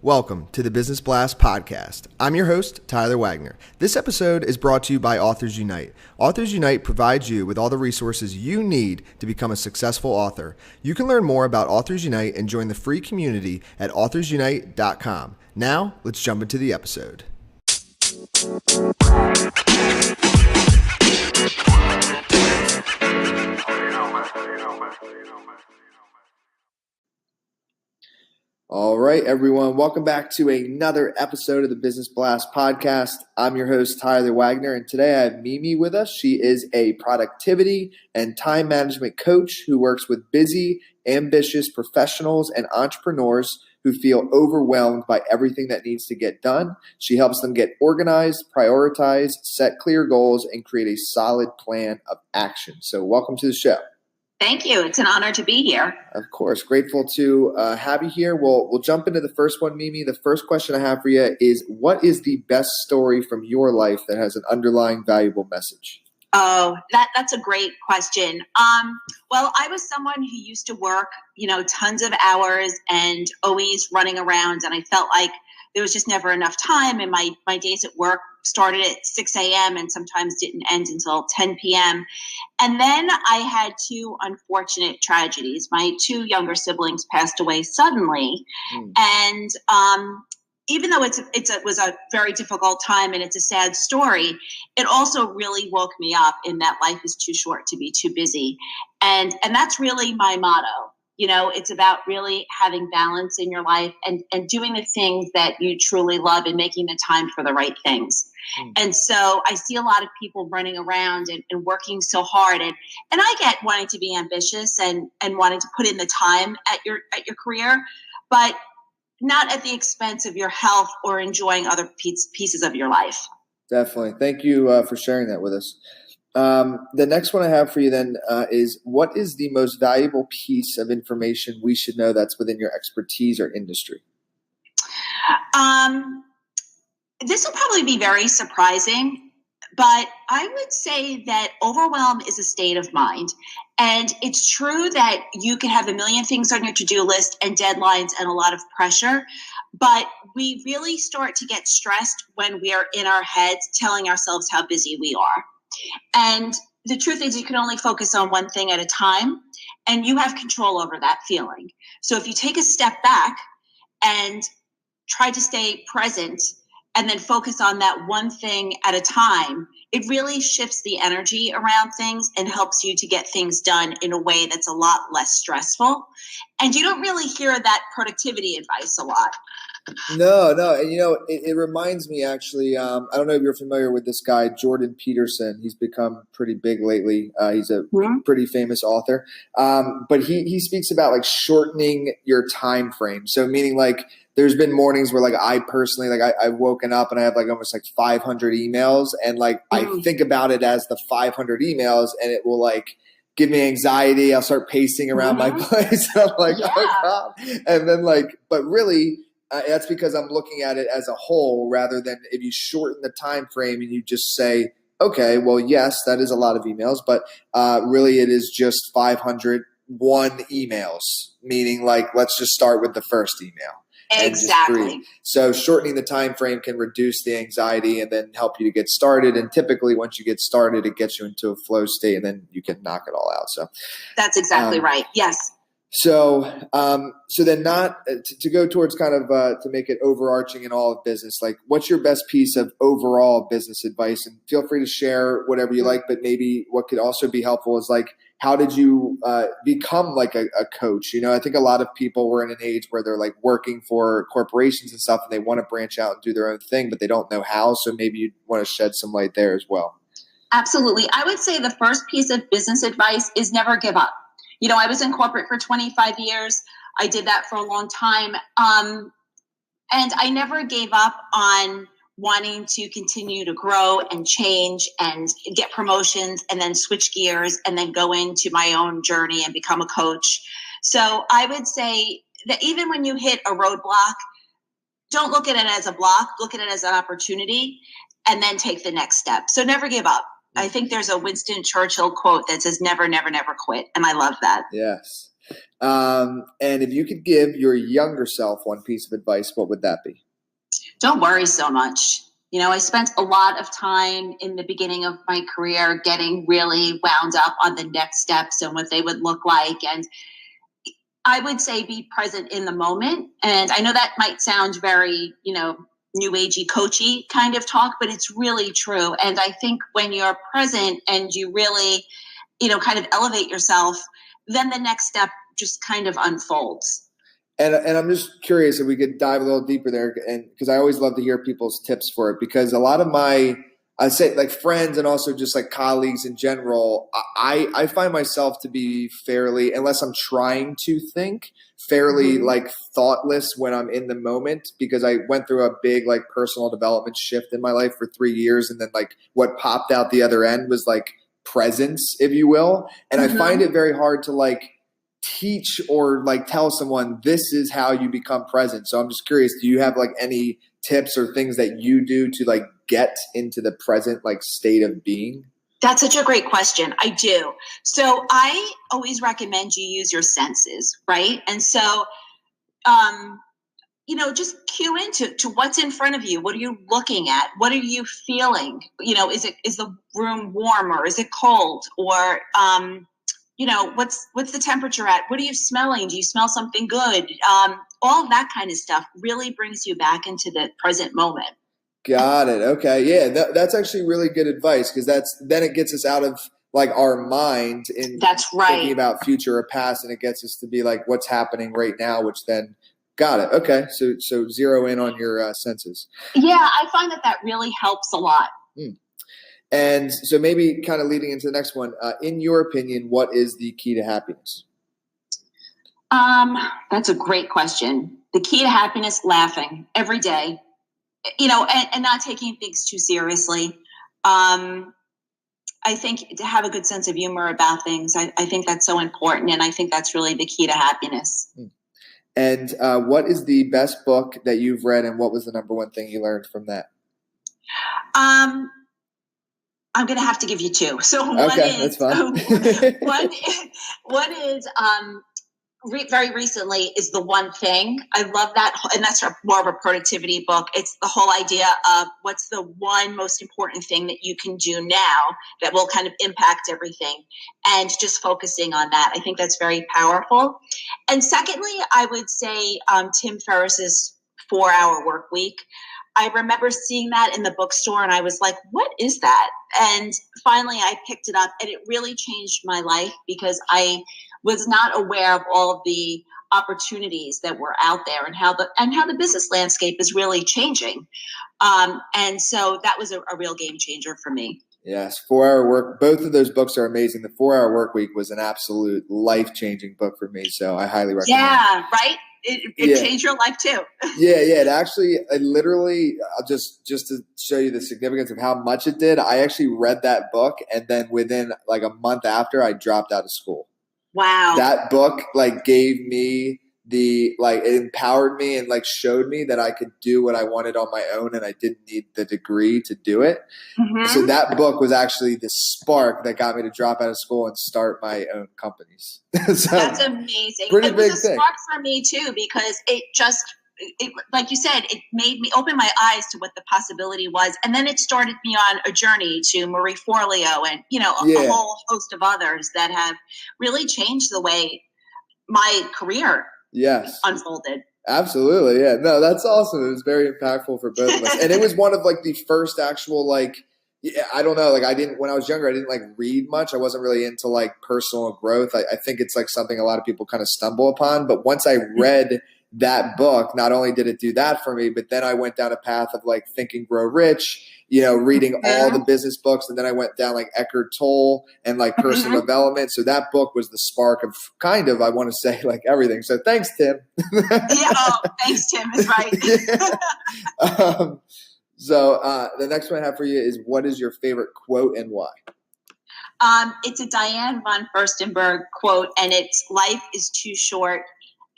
Welcome to the Business Blast podcast. I'm your host, Tyler Wagner. This episode is brought to you by Authors Unite. Authors Unite provides you with all the resources you need to become a successful author. You can learn more about Authors Unite and join the free community at authorsunite.com. Now, let's jump into the episode. All right, everyone. Welcome back to another episode of the Business Blast podcast. I'm your host, Tyler Wagner, and today I have Mimi with us. She is a productivity and time management coach who works with busy, ambitious professionals and entrepreneurs who feel overwhelmed by everything that needs to get done. She helps them get organized, prioritize, set clear goals, and create a solid plan of action. So welcome to the show. Thank you. It's an honor to be here. Of course. Grateful to have you here. We'll jump into the first one, Mimi. The first question I have for you is, what is the best story from your life that has an underlying valuable message? Oh, that's a great question. Well, I was someone who used to work, tons of hours and always running around. And I felt like there was just never enough time. And my days at work started at 6 a.m. and sometimes didn't end until 10 p.m. And then I had two unfortunate tragedies. My two younger siblings passed away suddenly. And even though it was a very difficult time and it's a sad story, it also really woke me up in that life is too short to be too busy. And that's really my motto. It's about really having balance in your life and doing the things that you truly love and making the time for the right things. And so I see a lot of people running around and working so hard. And I get wanting to be ambitious and wanting to put in the time at your career, but not at the expense of your health or enjoying other pieces of your life. Definitely. Thank you for sharing that with us. The next one I have for you then is, what is the most valuable piece of information we should know that's within your expertise or industry? This will probably be very surprising, but I would say that overwhelm is a state of mind. And it's true that you can have a million things on your to-do list and deadlines and a lot of pressure, but we really start to get stressed when we are in our heads telling ourselves how busy we are. And the truth is, you can only focus on one thing at a time, and you have control over that feeling. So if you take a step back and try to stay present and then focus on that one thing at a time, it really shifts the energy around things and helps you to get things done in a way that's a lot less stressful. And you don't really hear that productivity advice a lot. No. And, it reminds me, actually, I don't know if you're familiar with this guy, Jordan Peterson. He's become pretty big lately. He's a pretty famous author. But he speaks about like shortening your time frame. So meaning like, there's been mornings where like I personally, like I've woken up and I have like almost like 500 emails, and like I think about it as the 500 emails, and it will like give me anxiety. I'll start pacing around my place. I'm like, oh God. And then like, but really that's because I'm looking at it as a whole rather than if you shorten the time frame and you just say, okay, well, yes, that is a lot of emails, but really it is just 501 emails, meaning like, let's just start with the first email. Exactly. So shortening the time frame can reduce the anxiety and then help you to get started. And typically once you get started, it gets you into a flow state and then you can knock it all out. So that's exactly right. Yes. So then not to go towards kind of to make it overarching in all of business, like what's your best piece of overall business advice? And feel free to share whatever you like, but maybe what could also be helpful is like, how did you become like a coach? I think a lot of people were in an age where they're like working for corporations and stuff and they want to branch out and do their own thing, but they don't know how. So maybe you want to shed some light there as well. Absolutely. I would say the first piece of business advice is never give up. I was in corporate for 25 years. I did that for a long time. And I never gave up on wanting to continue to grow and change and get promotions and then switch gears and then go into my own journey and become a coach. So I would say that even when you hit a roadblock, don't look at it as a block, look at it as an opportunity and then take the next step. So never give up. I think there's a Winston Churchill quote that says never, never, never quit. And I love that. Yes. And if you could give your younger self one piece of advice, what would that be? Don't worry so much. I spent a lot of time in the beginning of my career getting really wound up on the next steps and what they would look like. And I would say be present in the moment. And I know that might sound very, new agey, coachy kind of talk, but it's really true. And I think when you're present and you really, kind of elevate yourself, then the next step just kind of unfolds. And I'm just curious if we could dive a little deeper there, and because I always love to hear people's tips for it, because a lot of my, I say like friends and also just like colleagues in general, I find myself to be fairly, unless I'm trying to think, fairly like thoughtless when I'm in the moment, because I went through a big like personal development shift in my life for 3 years, and then like what popped out the other end was like presence, if you will, and I find it very hard to like teach or like tell someone this is how you become present. So I'm just curious, do you have like any tips or things that you do to like get into the present like state of being? That's such a great question. I do. So I always recommend you use your senses, right? And so just cue into what's in front of you. What are you looking at? What are you feeling? Is the room warm or is it cold? Or what's the temperature at? What are you smelling? Do you smell something good? All of that kind of stuff really brings you back into the present moment. Got it. Okay. Yeah, that's actually really good advice, because then it gets us out of like our mind in that's right. thinking about future or past, and it gets us to be like what's happening right now, which then got it. Okay. So zero in on your senses. Yeah, I find that really helps a lot. And so maybe kind of leading into the next one, in your opinion, what is the key to happiness? That's a great question. The key to happiness, laughing every day, and not taking things too seriously. I think to have a good sense of humor about things, I think that's so important. And I think that's really the key to happiness. And what is the best book that you've read, and what was the number one thing you learned from that? I'm going to have to give you two. So that's fine. one is very recently is The One Thing. I love that. And that's more of a productivity book. It's the whole idea of what's the one most important thing that you can do now that will kind of impact everything, and just focusing on that. I think that's very powerful. And secondly, I would say Tim Ferriss's 4-Hour Work Week. I remember seeing that in the bookstore and I was like, what is that? And finally I picked it up, and it really changed my life, because I was not aware of all the opportunities that were out there, and how the business landscape is really changing. And so that was a real game changer for me. Yes, 4-Hour Work. Both of those books are amazing. The 4-Hour Work Week was an absolute life-changing book for me, so I highly recommend it. Yeah, right? It changed your life too. Yeah. It literally, just to show you the significance of how much it did, I actually read that book, and then within like a month after, I dropped out of school. Wow. That book like gave me it empowered me and like showed me that I could do what I wanted on my own, and I didn't need the degree to do it. So that book was actually the spark that got me to drop out of school and start my own companies. So, that's amazing. Pretty it big was a thing. spark for me too, because it like you said, it made me open my eyes to what the possibility was. And then it started me on a journey to Marie Forleo and, a whole host of others that have really changed the way my career unfolded. Absolutely. Yeah. No, that's awesome. It was very impactful for both of us. And it was one of like the first actual, like, I don't know, like when I was younger, I didn't like read much. I wasn't really into like personal growth. I think it's like something a lot of people kind of stumble upon. But once I read that book, not only did it do that for me, but then I went down a path of like Think and Grow Rich, reading all the business books. And then I went down like Eckhart Tolle and like personal development. So that book was the spark of kind of, I want to say, like everything. So thanks, Tim. Thanks, Tim is right. So the next one I have for you is, what is your favorite quote and why? It's a Diane von Furstenberg quote, and it's, "Life is too short.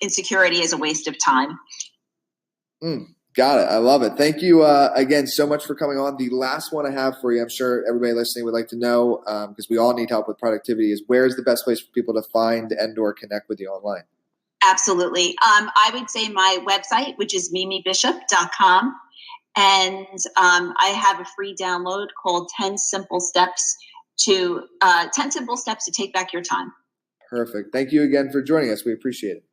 Insecurity is a waste of time." Got it. I love it. Thank you again so much for coming on. The last one I have for you, I'm sure everybody listening would like to know, because we all need help with productivity, is where's the best place for people to find and or connect with you online? Absolutely. I would say my website, which is mimibishop.com. And I have a free download called 10 Simple Steps to Take Back Your Time. Perfect. Thank you again for joining us. We appreciate it.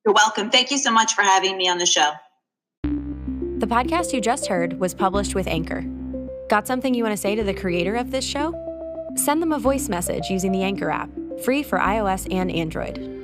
You're welcome. Thank you so much for having me on the show. The podcast you just heard was published with Anchor. Got something you want to say to the creator of this show? Send them a voice message using the Anchor app, free for iOS and Android.